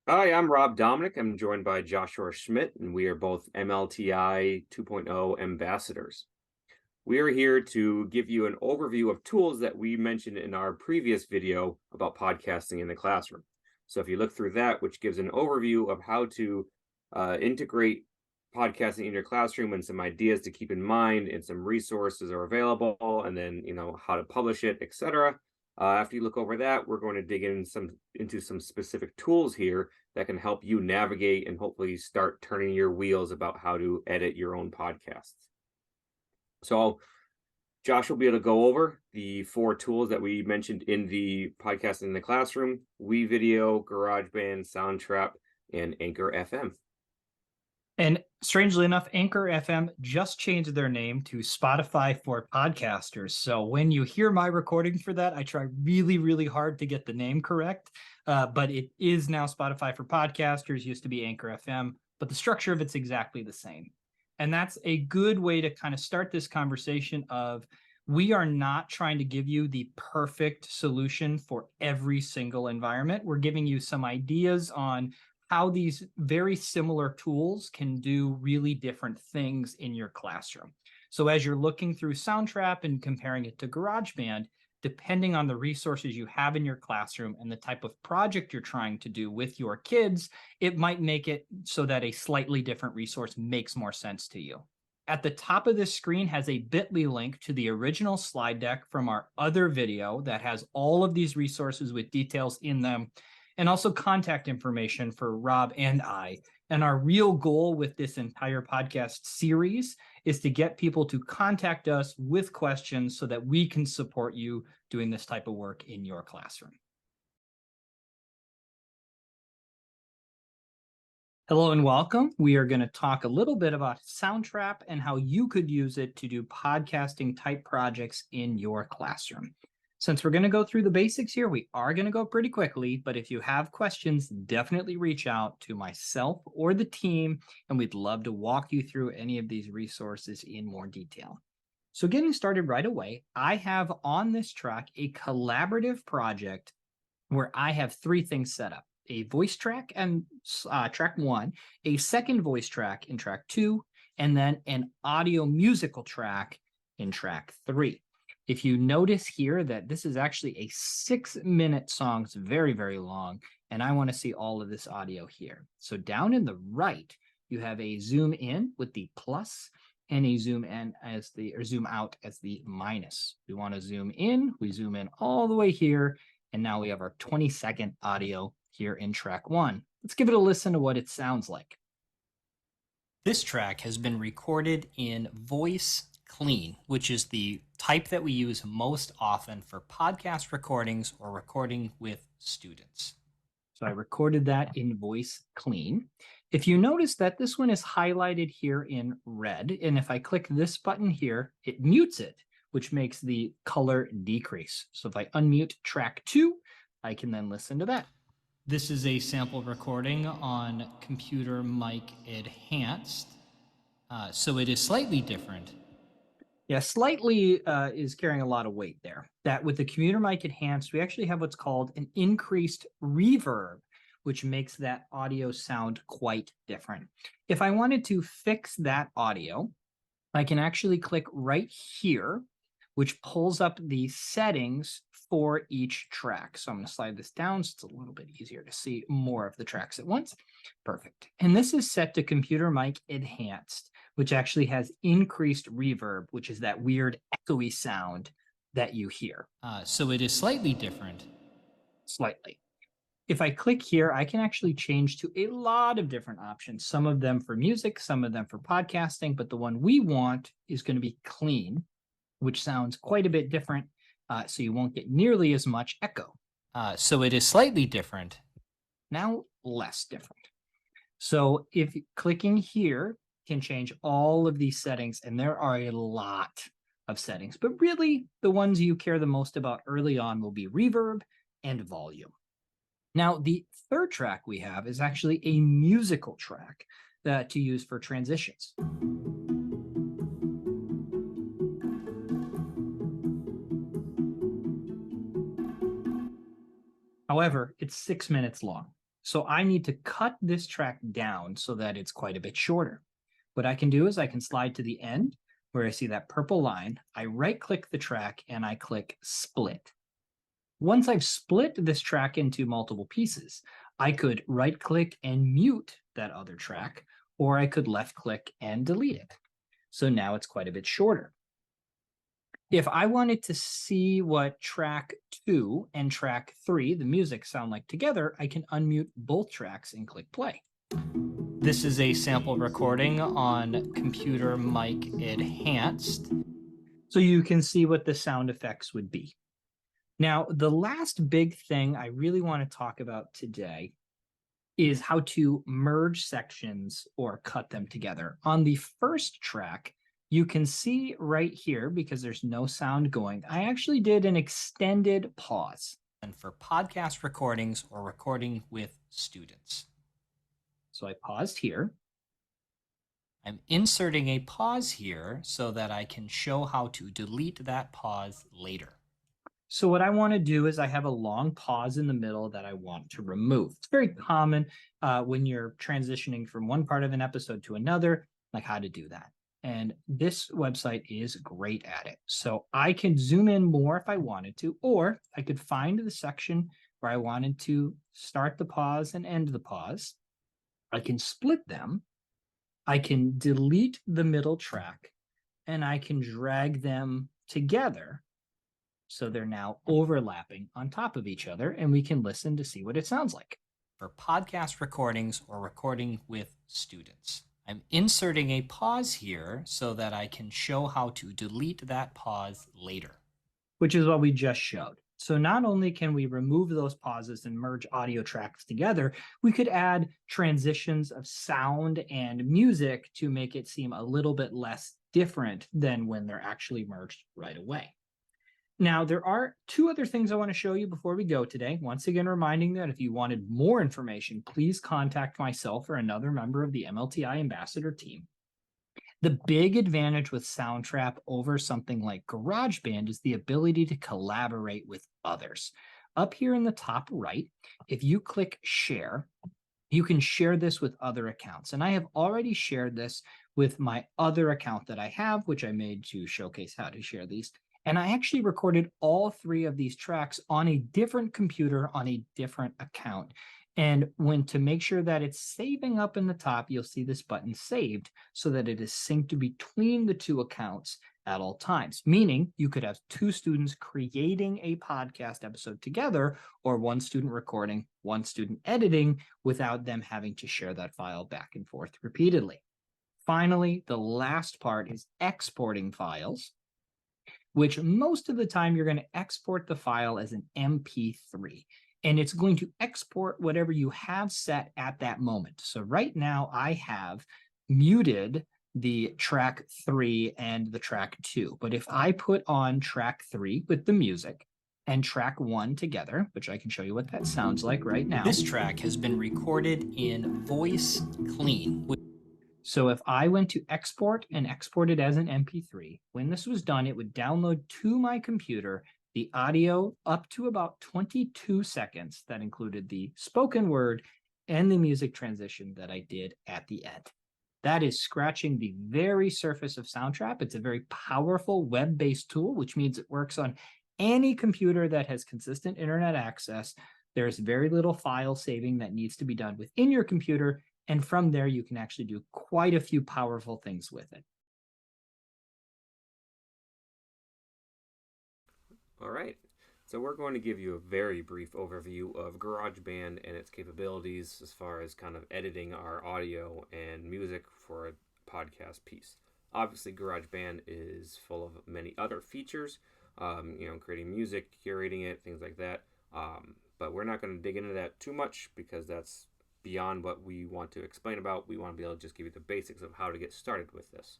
Hi, I'm Rob Dominic. I'm joined by Joshua Schmidt, and we are both MLTI 2.0 ambassadors. We are here to give you an overview of tools that we mentioned in our previous video about podcasting in the classroom. So if you look through that, which gives an overview of how to integrate podcasting in your classroom and some ideas to keep in mind and some resources are available, and then how to publish it, etc. After you look over that, we're going to dig into some specific tools here that can help you navigate and hopefully start turning your wheels about how to edit your own podcasts. So Josh will be able to go over the four tools that we mentioned in the podcast in the classroom: WeVideo, Garageband, Soundtrap, and Anchor FM. And strangely enough, Anchor FM just changed their name to Spotify for Podcasters. So when you hear my recording for that, I try really, really hard to get the name correct. But it is now Spotify for Podcasters, used to be Anchor FM, but the structure of it's exactly the same. And that's a good way to kind of start this conversation of we are not trying to give you the perfect solution for every single environment. We're giving you some ideas on how these very similar tools can do really different things in your classroom. So as you're looking through Soundtrap and comparing it to GarageBand, depending on the resources you have in your classroom and the type of project you're trying to do with your kids, it might make it so that a slightly different resource makes more sense to you. At the top of this screen has a bit.ly link to the original slide deck from our other video that has all of these resources with details in them, and also contact information for Rob and I. And our real goal with this entire podcast series is to get people to contact us with questions so that we can support you doing this type of work in your classroom. Hello and welcome. We are going to talk a little bit about Soundtrap and how you could use it to do podcasting type projects in your classroom. Since we're going to go through the basics here, we are going to go pretty quickly, but if you have questions, definitely reach out to myself or the team, and we'd love to walk you through any of these resources in more detail. So getting started right away, I have on this track a collaborative project where I have three things set up: a voice track and track one, a second voice track in track two, and then an audio musical track in track three. If you notice here that this is actually a 6-minute song, it's very, very long, and I want to see all of this audio here. So down in the right, you have a zoom in with the plus and a zoom in as the, or zoom out as the minus. We want to zoom in, we zoom in all the way here, and now we have our 20-second audio here in track one. Let's give it a listen to what it sounds like. This track has been recorded in voice clean, which is the type that we use most often for podcast recordings or recording with students. So I recorded that in voice clean. If you notice that this one is highlighted here in red, and if I click this button here, it mutes it, which makes the color decrease. So if I unmute track two, I can then listen to that. This is a sample recording on Computer Mic Enhanced, so it is slightly different. Yeah, slightly is carrying a lot of weight there. That with the Computer Mic Enhanced, we actually have what's called an increased reverb, which makes that audio sound quite different. If I wanted to fix that audio, I can actually click right here, which pulls up the settings for each track. So I'm going to slide this down so it's a little bit easier to see more of the tracks at once. Perfect. And this is set to Computer Mic Enhanced, which actually has increased reverb, which is that weird echoey sound that you hear. So it is slightly different. Slightly. If I click here, I can actually change to a lot of different options, some of them for music, some of them for podcasting, but the one we want is going to be clean, which sounds quite a bit different, so you won't get nearly as much echo. So it is slightly different, now less different. So if clicking here can change all of these settings, and there are a lot of settings, but really the ones you care the most about early on will be reverb and volume. Now, the third track we have is actually a musical track to use for transitions. However, it's 6 minutes long. So I need to cut this track down so that it's quite a bit shorter. What I can do is I can slide to the end where I see that purple line. I right click the track and I click split. Once I've split this track into multiple pieces, I could right click and mute that other track, or I could left click and delete it. So now it's quite a bit shorter. If I wanted to see what track 2 and track 3, the music, sound like together, I can unmute both tracks and click play. This is a sample recording on Computer Mic Enhanced, so you can see what the sound effects would be. Now, the last big thing I really want to talk about today is how to merge sections or cut them together. On the first track, you can see right here, because there's no sound going, I actually did an extended pause. And for podcast recordings or recording with students. So I paused here. I'm inserting a pause here so that I can show how to delete that pause later. So what I want to do is I have a long pause in the middle that I want to remove. It's very common when you're transitioning from one part of an episode to another, like how to do that. And this website is great at it. So I can zoom in more if I wanted to, or I could find the section where I wanted to start the pause and end the pause. I can split them. I can delete the middle track, and I can drag them together so they're now overlapping on top of each other, and we can listen to see what it sounds like. For podcast recordings or recording with students, I'm inserting a pause here so that I can show how to delete that pause later, which is what we just showed. So not only can we remove those pauses and merge audio tracks together, we could add transitions of sound and music to make it seem a little bit less different than when they're actually merged right away. Now, there are two other things I want to show you before we go today. Once again, reminding that if you wanted more information, please contact myself or another member of the MLTI ambassador team. The big advantage with Soundtrap over something like Garageband is the ability to collaborate with others. Up here in the top right, if you click share, you can share this with other accounts. And I have already shared this with my other account that I have, which I made to showcase how to share these. And I actually recorded all 3 of these tracks on a different computer on a different account. And when to make sure that it's saving up in the top, you'll see this button saved so that it is synced between the 2 accounts at all times, meaning you could have 2 students creating a podcast episode together, or 1 student recording, 1 student editing, without them having to share that file back and forth repeatedly. Finally, the last part is exporting files, which most of the time you're going to export the file as an MP3. And it's going to export whatever you have set at that moment. So right now I have muted the track 3 and the track 2. But if I put on track 3 with the music and track 1 together, which I can show you what that sounds like right now. This track has been recorded in Voice Clean. So if I went to export and export it as an MP3, when this was done, it would download to my computer the audio up to about 22 seconds that included the spoken word and the music transition that I did at the end. That is scratching the very surface of Soundtrap. It's a very powerful web-based tool, which means it works on any computer that has consistent internet access. There's very little file saving that needs to be done within your computer. And from there, you can actually do quite a few powerful things with it. All right. So we're going to give you a very brief overview of GarageBand and its capabilities as far as kind of editing our audio and music for a podcast piece. Obviously, GarageBand is full of many other features, creating music, curating it, things like that. But we're not going to dig into that too much because that's beyond what we want to explain about. We want to be able to just give you the basics of how to get started with this.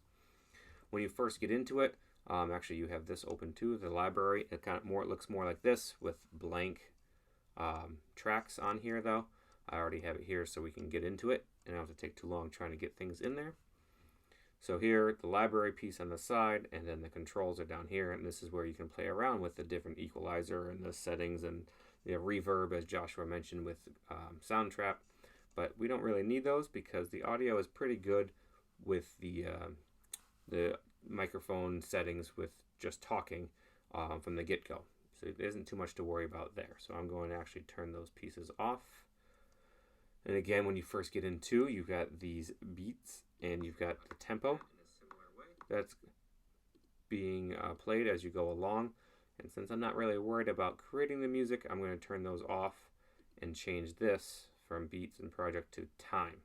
When you first get into it, actually you have this open too, the library. It looks more like this with blank tracks on here though. I already have it here so we can get into it and I don't have to take too long trying to get things in there. So here, the library piece on the side, and then the controls are down here, and this is where you can play around with the different equalizer and the settings and the reverb, as Joshua mentioned with Soundtrap, but we don't really need those because the audio is pretty good with the microphone settings with just talking from the get-go. So there isn't too much to worry about there. So I'm going to actually turn those pieces off. And again, when you first get into, you've got these beats and you've got the tempo that's being played as you go along. And since I'm not really worried about creating the music, I'm going to turn those off and change this from beats and project to time.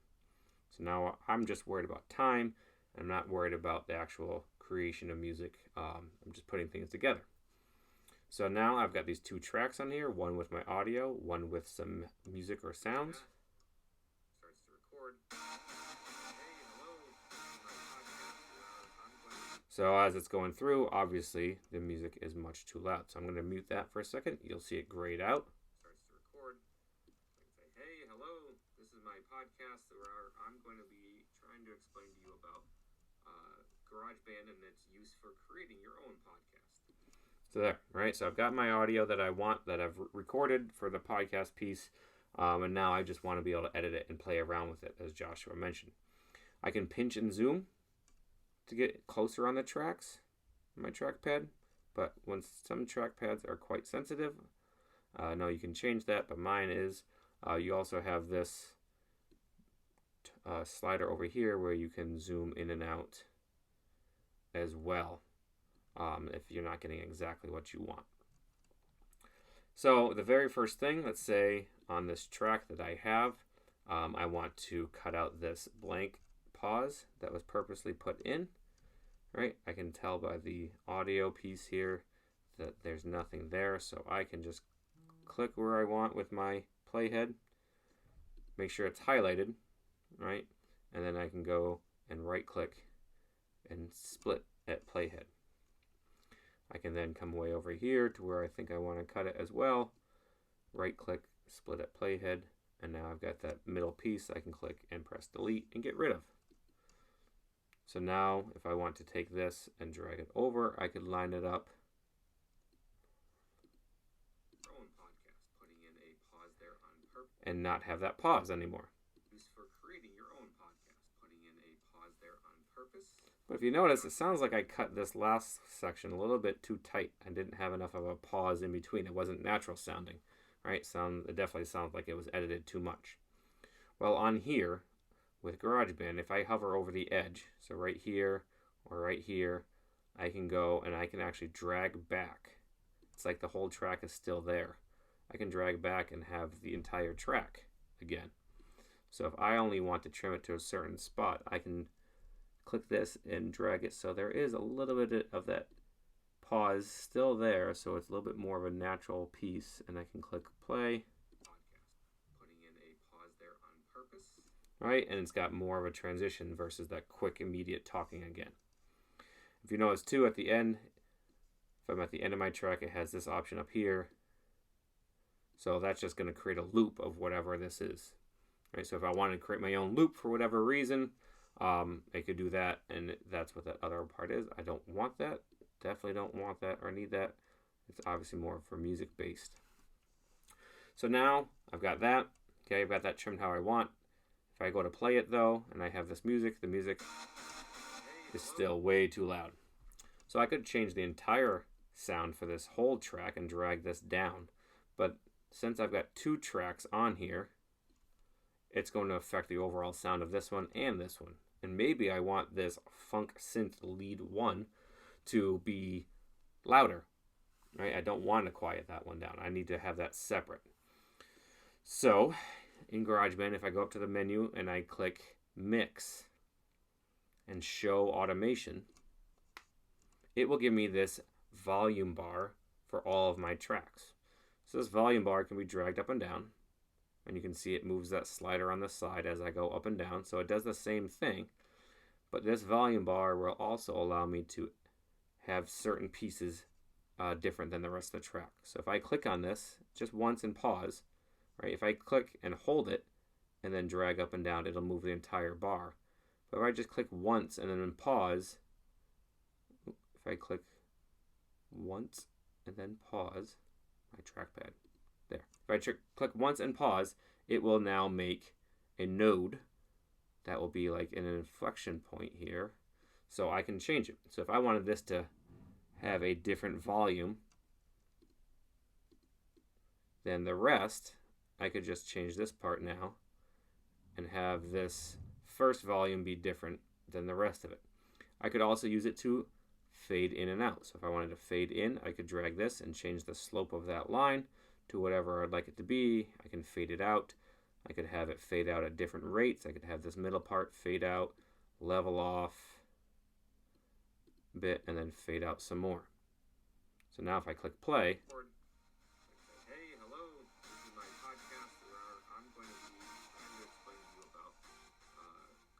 So now I'm just worried about time. I'm not worried about the actual creation of music. I'm just putting things together. So now I've got these two tracks on here, one with my audio, one with some music or sounds. Starts to record. Hey, hello. So as it's going through, obviously the music is much too loud. So I'm going to mute that for a second. You'll see it grayed out. Starts to record. I can say, hey, hello. This is my podcast where I'm going to be trying to explain to you about Garageband and its use for creating your own podcast. So there, right? So I've got my audio that I want, that I've recorded for the podcast piece, and now I just want to be able to edit it and play around with it, as Joshua mentioned. I can pinch and zoom to get closer on the tracks, my trackpad, but when some trackpads are quite sensitive, no, you can change that, but mine is. You also have this slider over here where you can zoom in and out as well. If you're not getting exactly what you want. So the very first thing, let's say on this track that I have, I want to cut out this blank pause that was purposely put in, right? I can tell by the audio piece here that there's nothing there, so I can just click where I want with my playhead, make sure it's highlighted, right? And then I can go and right click and split at playhead. I can then come way over here to where I think I want to cut it as well. Right click, split at playhead, and now I've got that middle piece I can click and press delete and get rid of. So now if I want to take this and drag it over, I could line it up. And not have that pause anymore. For creating your own podcast, putting in a pause there on purpose. But if you notice, it sounds like I cut this last section a little bit too tight. I didn't have enough of a pause in between. It wasn't natural sounding, right? It definitely sounds like it was edited too much. Well, on here with GarageBand, if I hover over the edge, so right here or right here, I can go and I can actually drag back. It's like the whole track is still there. I can drag back and have the entire track again. So if I only want to trim it to a certain spot, I can click this and drag it so there is a little bit of that pause still there, so it's a little bit more of a natural piece, and I can click play. Putting in a pause there on purpose. Right, and it's got more of a transition versus that quick immediate talking again. If you notice too, at the end, if I'm at the end of my track, it has this option up here. So that's just going to create a loop of whatever this is. Right, so if I wanted to create my own loop for whatever reason, I could do that, and that's what that other part is. I don't want that. Definitely don't want that or need that. It's obviously more for music based. So now I've got that. Okay, I've got that trimmed how I want. If I go to play it though, and I have this music, the music is still way too loud. So I could change the entire sound for this whole track and drag this down. But since I've got two tracks on here, it's going to affect the overall sound of this one and this one. And maybe I want this funk synth lead one to be louder, right? I don't want to quiet that one down. I need to have that separate. So in GarageBand, if I go up to the menu and I click Mix and Show Automation, it will give me this volume bar for all of my tracks. So this volume bar can be dragged up and down. And you can see it moves that slider on the side as I go up and down. So it does the same thing. But this volume bar will also allow me to have certain pieces different than the rest of the track. So if I click on this just once and pause, right? If I click and hold it and then drag up and down, it'll move the entire bar. But if I just click once and then pause, if I click once and then pause my trackpad, There. If I click once and pause, it will now make a node that will be like an inflection point here. So I can change it. So if I wanted this to have a different volume than the rest, I could just change this part now and have this first volume be different than the rest of it. I could also use it to fade in and out. So if I wanted to fade in, I could drag this and change the slope of that line to whatever I'd like it to be. I can fade it out. I could have it fade out at different rates. I could have this middle part fade out, level off a bit, and then fade out some more. So now if I click play, hey, hello, this is my podcast where I'm going to be trying to explain to you about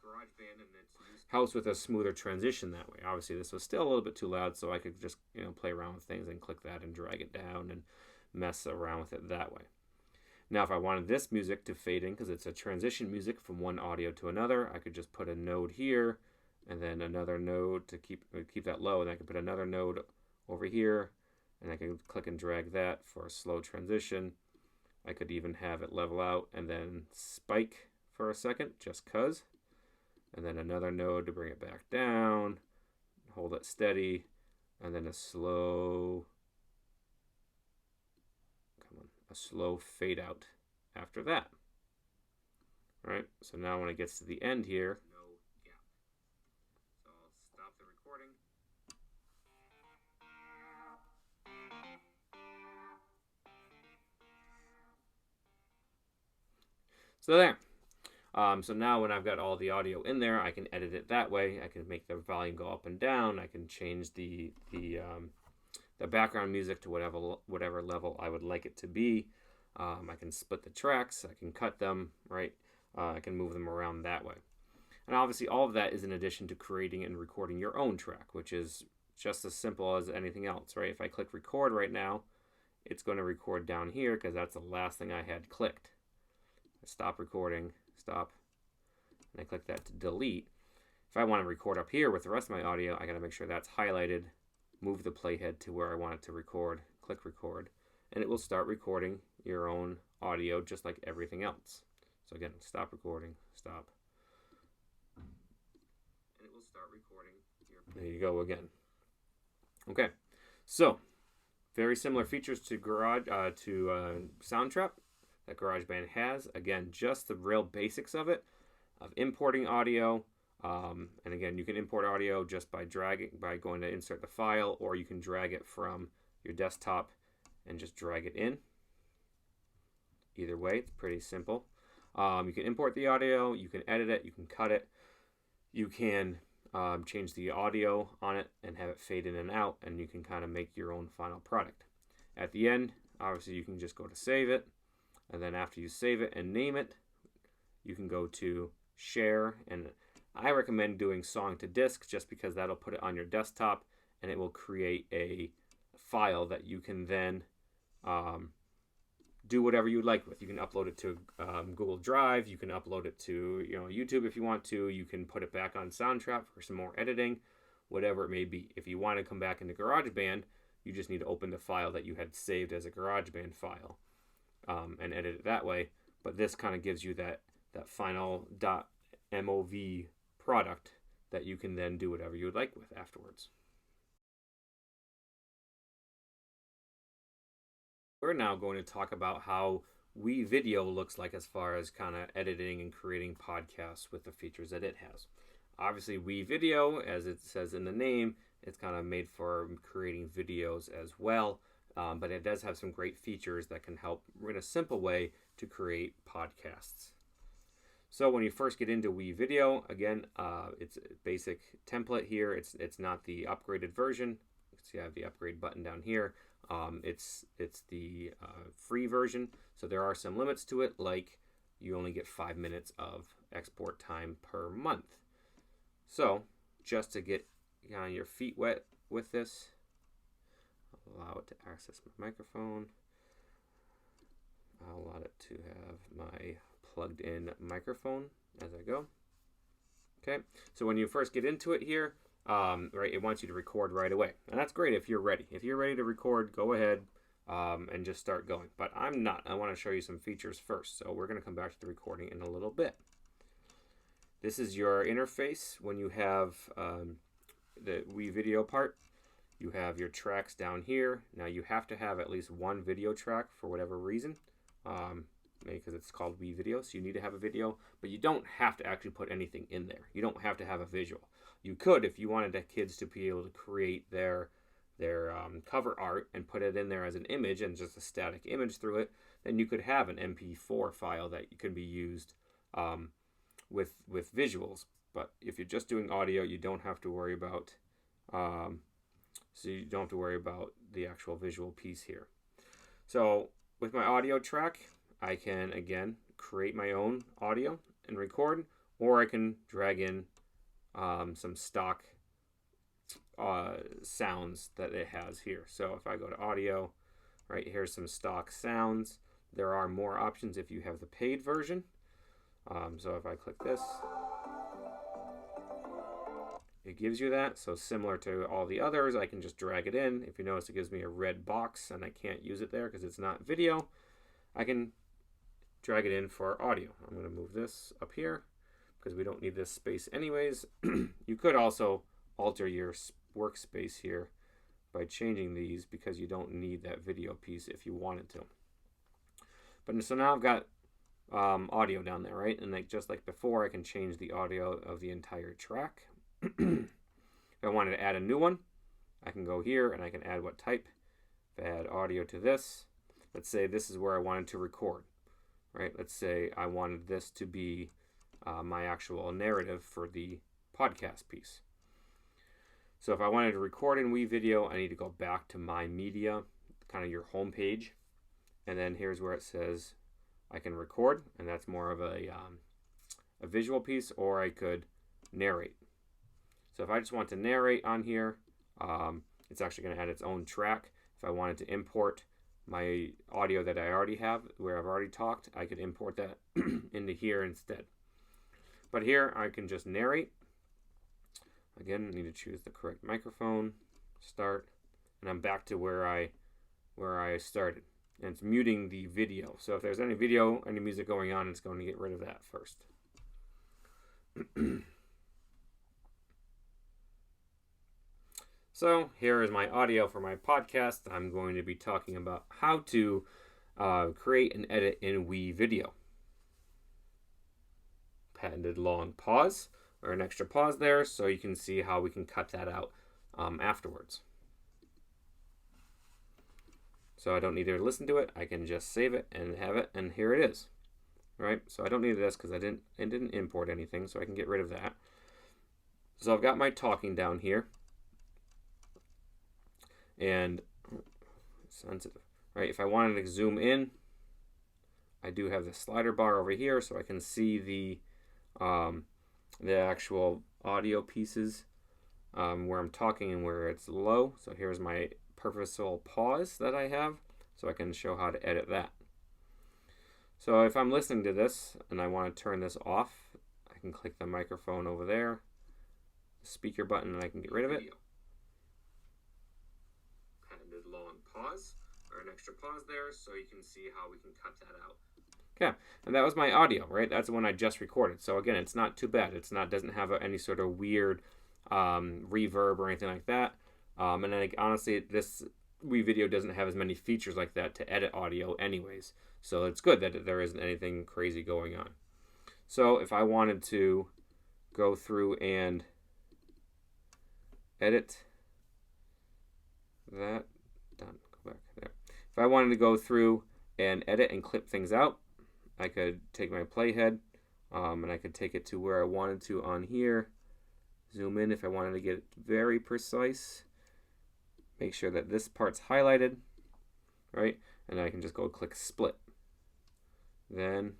Garageband and its use. Helps with a smoother transition that way. Obviously, this was still a little bit too loud, so I could just play around with things and click that and drag it down and mess around with it that way. Now, if I wanted this music to fade in, because it's a transition music from one audio to another, I could just put a node here, and then another node to keep that low, and I could put another node over here, and I can click and drag that for a slow transition. I could even have it level out and then spike for a second, just cause, and then another node to bring it back down, hold it steady, and then a slow fade out after that. All right, so now when it gets to the end here, no gap. So I'll stop the recording. So there. So now when I've got all the audio in there, I can edit it that way. I can make the volume go up and down. I can change the background music to whatever level I would like it to be. I can split the tracks. I can cut them, right? I can move them around that way. And obviously all of that is in addition to creating and recording your own track, which is just as simple as anything else, right? If I click record right now, it's going to record down here because that's the last thing I had clicked. Stop recording, stop, and I click that to delete. If I want to record up here with the rest of my audio, I got to make sure that's highlighted, move the playhead to where I want it to record, click record, and it will start recording your own audio just like everything else. So again, stop recording, stop, and it will start recording your. There you go again. Okay, so very similar features to Soundtrap that Garageband has. Again, just the real basics of it, of importing audio. And again, you can import audio just by going to insert the file, or you can drag it from your desktop and just drag it in. Either way, it's pretty simple. You can import the audio, you can edit it, you can cut it, you can change the audio on it and have it fade in and out, and you can kind of make your own final product. At the end, obviously you can just go to save it, and then after you save it and name it, you can go to share, and I recommend doing song to disk just because that'll put it on your desktop and it will create a file that you can then do whatever you'd like with. You can upload it to Google Drive, you can upload it to YouTube if you want to, you can put it back on Soundtrap for some more editing, whatever it may be. If you want to come back into GarageBand, you just need to open the file that you had saved as a GarageBand file and edit it that way. But this kind of gives you that final .mov product that you can then do whatever you would like with afterwards. We're now going to talk about how WeVideo looks like as far as kind of editing and creating podcasts with the features that it has. Obviously, WeVideo, as it says in the name, it's kind of made for creating videos as well, but it does have some great features that can help in a simple way to create podcasts. So when you first get into WeVideo, again, it's a basic template here. It's not the upgraded version. You can see I have the upgrade button down here. It's the free version, so there are some limits to it, like you only get 5 minutes of export time per month. So just to get your feet wet with this, allow it to access my microphone. I'll allow it to have my plugged in microphone as I go. Okay, so when you first get into it here, right, it wants you to record right away, and that's great if you're ready. If you're ready to record, go ahead. and just start going. But I'm not. I want to show you some features first. So we're going to come back to the recording in a little bit. This is your interface when you have the WeVideo part. You have your tracks down here. Now you have to have at least one video track for whatever reason, because it's called WeVideo, so you need to have a video, but you don't have to actually put anything in there. You don't have to have a visual. You could if you wanted the kids to be able to create their cover art and put it in there as an image and just a static image through it, then you could have an MP4 file that could be used with visuals. But if you're just doing audio, you don't have to worry about the actual visual piece here. So with my audio track, I can again create my own audio and record, or I can drag in some stock sounds that it has here. So if I go to audio, right, here's some stock sounds. There are more options if you have the paid version. So if I click this, it gives you that. So similar to all the others, I can just drag it in. If you notice, it gives me a red box and I can't use it there because it's not video. I can drag it in for audio. I'm going to move this up here because we don't need this space anyways. You could also alter your workspace here by changing these because you don't need that video piece if you wanted to. But so now I've got audio down there, right? And just like before, I can change the audio of the entire track. If I wanted to add a new one, I can go here and I can add what type. If I add audio to this, let's say this is where I wanted to record, right? Let's say I wanted this to be my actual narrative for the podcast piece. So if I wanted to record in WeVideo, I need to go back to My Media, kind of your home page. And then here's where it says I can record, and that's more of a visual piece, or I could narrate. So if I just want to narrate on here, it's actually going to add its own track. If I wanted to import my audio that I already have, where I've already talked, I could import that into here instead. But here I can just narrate. Again, I need to choose the correct microphone, start, and I'm back to where I started. And it's muting the video. So if there's any video, any music going on, it's going to get rid of that first. So here is my audio for my podcast. I'm going to be talking about how to create and edit in WeVideo. Patented long pause, or an extra pause there, so you can see how we can cut that out afterwards. So I don't need to listen to it. I can just save it and have it, and here it is. Right? So I don't need this because it didn't import anything, so I can get rid of that. So I've got my talking down here. And sensitive. Right? If I wanted to zoom in, I do have the slider bar over here, so I can see the actual audio pieces where I'm talking and where it's low. So here's my purposeful pause that I have, so I can show how to edit that. So if I'm listening to this and I want to turn this off, I can click the microphone over there, speaker button, and I can get rid of it. Patented long pause, or an extra pause there, so you can see how we can cut that out. Okay, and that was my audio, right? That's the one I just recorded. So again, it's not too bad. Doesn't have any sort of weird reverb or anything like that. And then honestly, this WeVideo doesn't have as many features like that to edit audio anyways. So it's good that there isn't anything crazy going on. So if I wanted to go through and edit that, done, go back there. If I wanted to go through and edit and clip things out, I could take my playhead and I could take it to where I wanted to on here. Zoom in if I wanted to get it very precise. Make sure that this part's highlighted, right? And I can just go click split. Then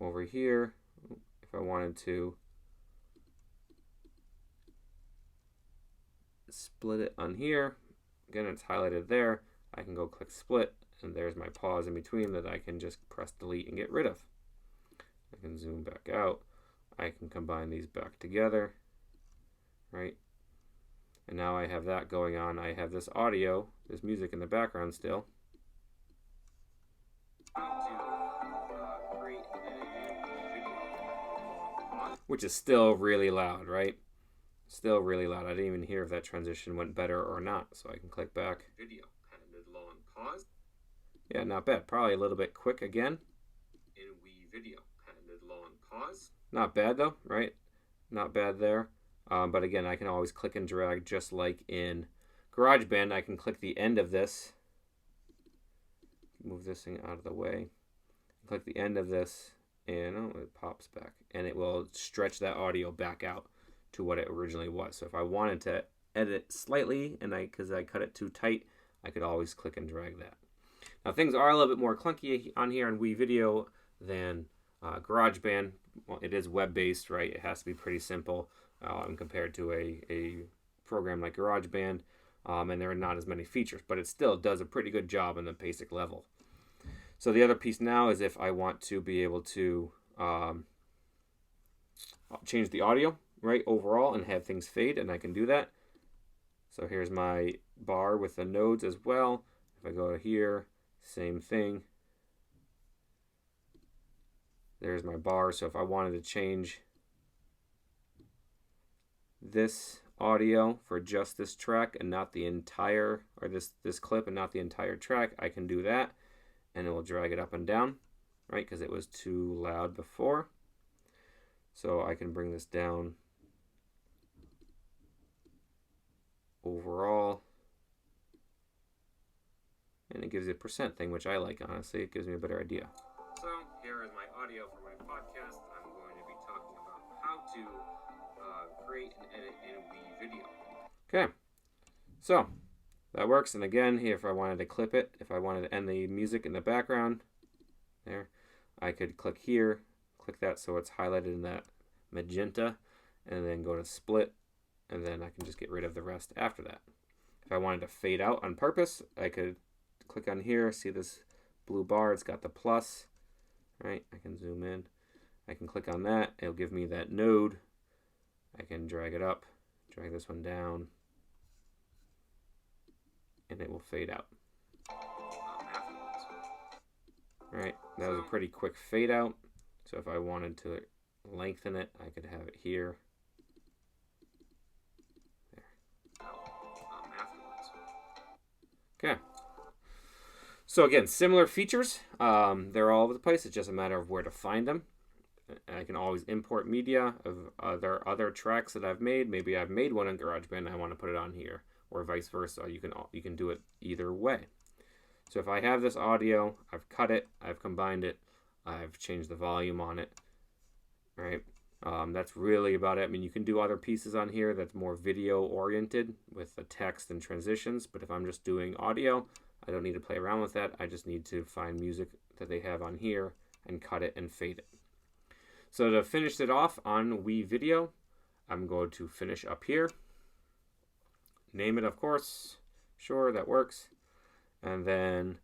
over here, if I wanted to split it on here, again, it's highlighted there. I can go click split, and there's my pause in between that I can just press delete and get rid of. I can zoom back out. I can combine these back together, right? And now I have that going on. I have this audio, this music in the background still. Which is still really loud, right? Still really loud. I didn't even hear if that transition went better or not. So I can click back. Video, edited long pause. Yeah, not bad. Probably a little bit quick again. In WeVideo, edited long pause. Not bad though, right? Not bad there. But again, I can always click and drag just like in Garageband. I can click the end of this. Move this thing out of the way. Click the end of this, and it pops back. And it will stretch that audio back out to what it originally was. So if I wanted to edit slightly, and because I cut it too tight, I could always click and drag that. Now things are a little bit more clunky on here on WeVideo than GarageBand. Well, it is web-based, right? It has to be pretty simple compared to a program like GarageBand, and there are not as many features, but it still does a pretty good job on the basic level. So the other piece now is if I want to be able to change the audio, right, overall and have things fade, and I can do that. So here's my bar with the nodes as well. If I go to here, same thing. There's my bar. So if I wanted to change this audio for just this track and not the entire, or this clip and not the entire track, I can do that, and it will drag it up and down, right, because it was too loud before. So I can bring this down overall, and it gives you a percent thing, which I like, honestly. It gives me a better idea. So here is my audio for my podcast. I'm going to be talking about how to create and edit in WeVideo. Okay, so that works. And again, here, if I wanted to clip it, if I wanted to end the music in the background, there, I could click here, click that so it's highlighted in that magenta, and then go to split, and then I can just get rid of the rest after that. If I wanted to fade out on purpose, I could click on here, see this blue bar, it's got the plus, right? I can zoom in. I can click on that, it'll give me that node. I can drag it up, drag this one down, and it will fade out. Right, that was a pretty quick fade out. So if I wanted to lengthen it, I could have it here. There. Okay. So again, similar features. They're all over the place. It's just a matter of where to find them. I can always import media of other tracks that I've made. Maybe I've made one on GarageBand and I want to put it on here, or vice versa. You can do it either way. So if I have this audio, I've cut it, I've combined it, I've changed the volume on it, right? That's really about it. I mean, you can do other pieces on here that's more video oriented with the text and transitions, but if I'm just doing audio, I don't need to play around with that. I just need to find music that they have on here and cut it and fade it. So to finish it off on WeVideo, I'm going to finish up here. Name it, of course. Sure, that works. And then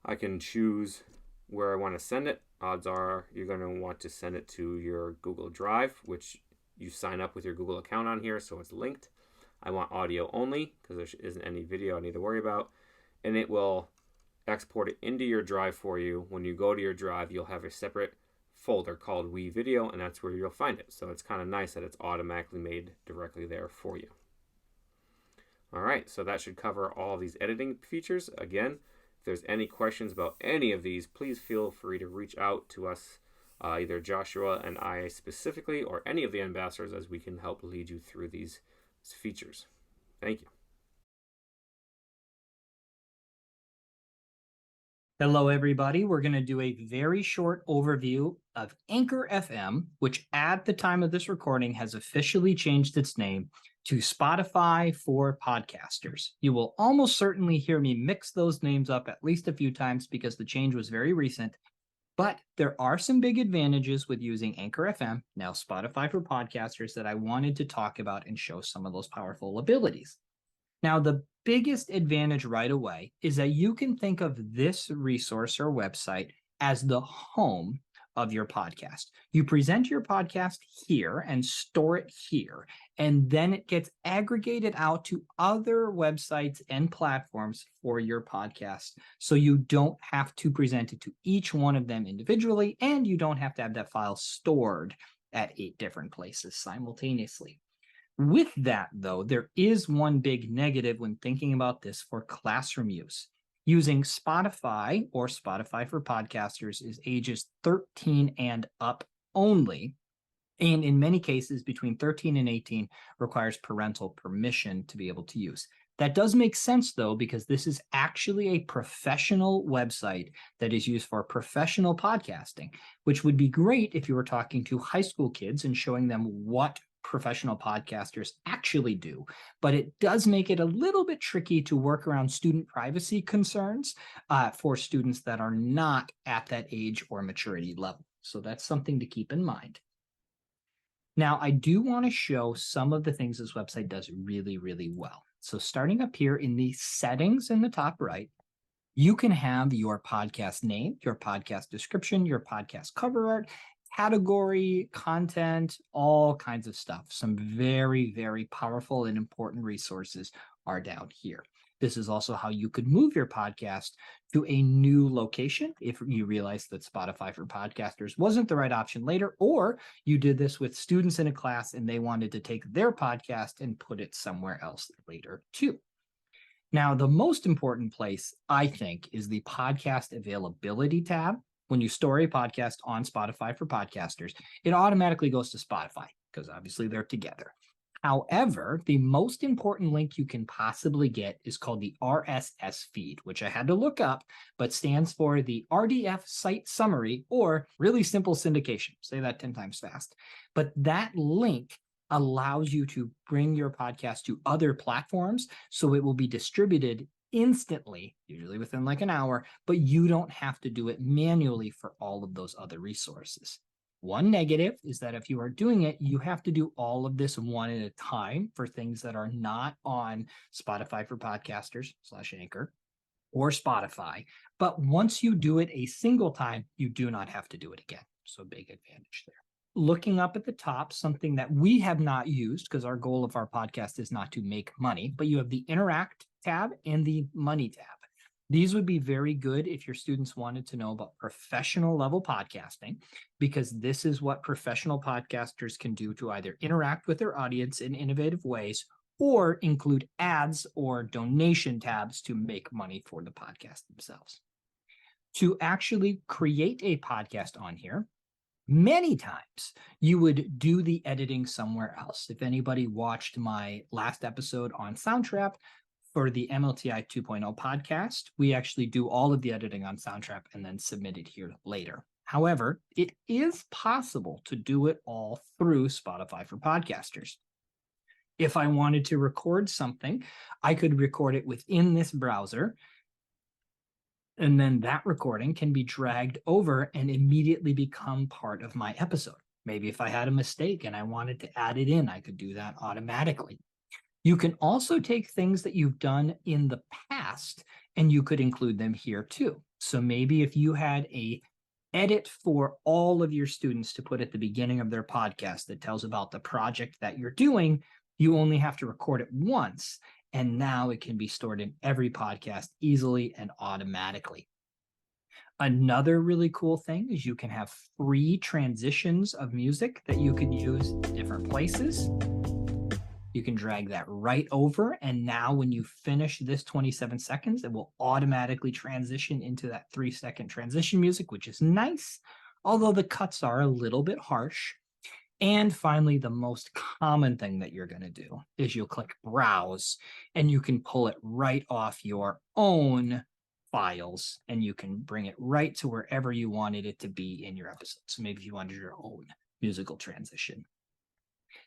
I can choose where I want to send it. Odds are you're going to want to send it to your Google Drive, which you sign up with your Google account on here, so it's linked. I want audio only because there isn't any video I need to worry about. And it will export it into your drive for you. When you go to your drive, you'll have a separate folder called WeVideo, and that's where you'll find it. So it's kind of nice that it's automatically made directly there for you. All right, so that should cover all these editing features. Again, if there's any questions about any of these, please feel free to reach out to us, either Joshua and I specifically, or any of the ambassadors, as we can help lead you through these features. Thank you. Hello, everybody. We're going to do a very short overview of Anchor FM, which at the time of this recording has officially changed its name to Spotify for Podcasters. You will almost certainly hear me mix those names up at least a few times because the change was very recent. But there are some big advantages with using Anchor FM, now Spotify for Podcasters, that I wanted to talk about and show some of those powerful abilities. Now, the biggest advantage right away is that you can think of this resource or website as the home of your podcast. You present your podcast here and store it here, and then it gets aggregated out to other websites and platforms for your podcast. So you don't have to present it to each one of them individually, and you don't have to have that file stored at 8 different places simultaneously. With that, though, there is one big negative when thinking about this for classroom use. Using Spotify or Spotify for Podcasters is ages 13 and up only. And in many cases, between 13 and 18 requires parental permission to be able to use. That does make sense, though, because this is actually a professional website that is used for professional podcasting, which would be great if you were talking to high school kids and showing them what professional podcasters actually do. But it does make it a little bit tricky to work around student privacy concerns for students that are not at that age or maturity level. So that's something to keep in mind. Now, I do want to show some of the things this website does really, really well. So starting up here in the settings in the top right, you can have your podcast name, your podcast description, your podcast cover art, category, content, all kinds of stuff. Some very, very powerful and important resources are down here. This is also how you could move your podcast to a new location if you realized that Spotify for Podcasters wasn't the right option later, or you did this with students in a class and they wanted to take their podcast and put it somewhere else later too. Now, the most important place, I think, is the podcast availability tab. When you store a podcast on Spotify for Podcasters, it automatically goes to Spotify because obviously they're together. However, the most important link you can possibly get is called the RSS feed, which I had to look up, but stands for the RDF Site Summary, or really simple syndication. Say that 10 times fast. But that link allows you to bring your podcast to other platforms, so it will be distributed instantly, usually within like an hour, but you don't have to do it manually for all of those other resources. One negative is that if you are doing it, you have to do all of this one at a time for things that are not on Spotify for Podcasters /Anchor or Spotify. But once you do it a single time, you do not have to do it again. So big advantage there. Looking up at the top, something that we have not used because our goal of our podcast is not to make money, but you have the Interact tab and the Money tab. These would be very good if your students wanted to know about professional level podcasting, because this is what professional podcasters can do to either interact with their audience in innovative ways or include ads or donation tabs to make money for the podcast themselves. To actually create a podcast on here, many times you would do the editing somewhere else. If anybody watched my last episode on Soundtrap for the MLTI 2.0 podcast, we actually do all of the editing on Soundtrap and then submit it here later. However, it is possible to do it all through Spotify for Podcasters. If I wanted to record something, I could record it within this browser, and then that recording can be dragged over and immediately become part of my episode. Maybe if I had a mistake and I wanted to add it in, I could do that automatically. You can also take things that you've done in the past and you could include them here too. So maybe if you had a edit for all of your students to put at the beginning of their podcast that tells about the project that you're doing, you only have to record it once. And now it can be stored in every podcast easily and automatically. Another really cool thing is you can have free transitions of music that you can use in different places. You can drag that right over. And now when you finish this 27 seconds, it will automatically transition into that 3-second transition music, which is nice, although the cuts are a little bit harsh. And finally, the most common thing that you're going to do is you'll click Browse, and you can pull it right off your own files, and you can bring it right to wherever you wanted it to be in your episode. So maybe if you wanted your own musical transition.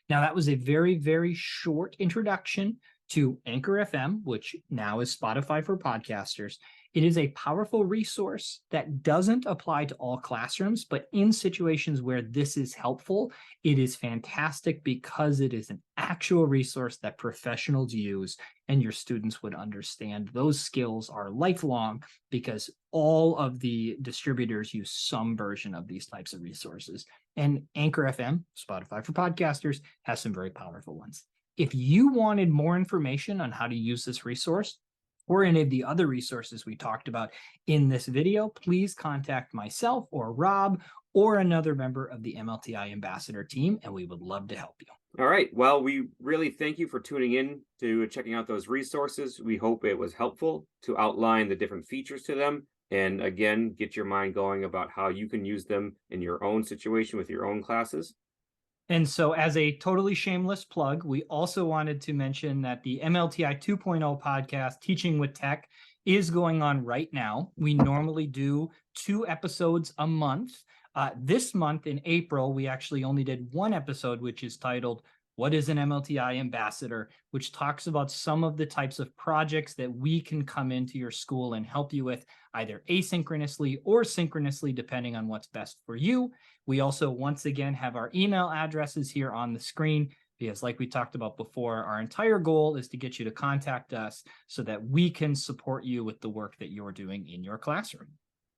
Now, that was a very, very short introduction to Anchor FM, which now is Spotify for podcasters. It is a powerful resource that doesn't apply to all classrooms, but in situations where this is helpful, it is fantastic because it is an actual resource that professionals use and your students would understand. Those skills are lifelong because all of the distributors use some version of these types of resources. And Anchor FM, Spotify for podcasters, has some very powerful ones. If you wanted more information on how to use this resource or any of the other resources we talked about in this video, please contact myself or Rob or another member of the MLTI Ambassador team, and we would love to help you. All right. Well, we really thank you for tuning in to checking out those resources. We hope it was helpful to outline the different features to them. And again, get your mind going about how you can use them in your own situation with your own classes. And so as a totally shameless plug, we also wanted to mention that the MLTI 2.0 podcast, Teaching with Tech, is going on right now. We normally do 2 episodes a month. This month in April, we actually only did 1 episode, which is titled What is an MLTI Ambassador, which talks about some of the types of projects that we can come into your school and help you with, either asynchronously or synchronously, depending on what's best for you. We also, once again, have our email addresses here on the screen because, like we talked about before, our entire goal is to get you to contact us so that we can support you with the work that you're doing in your classroom.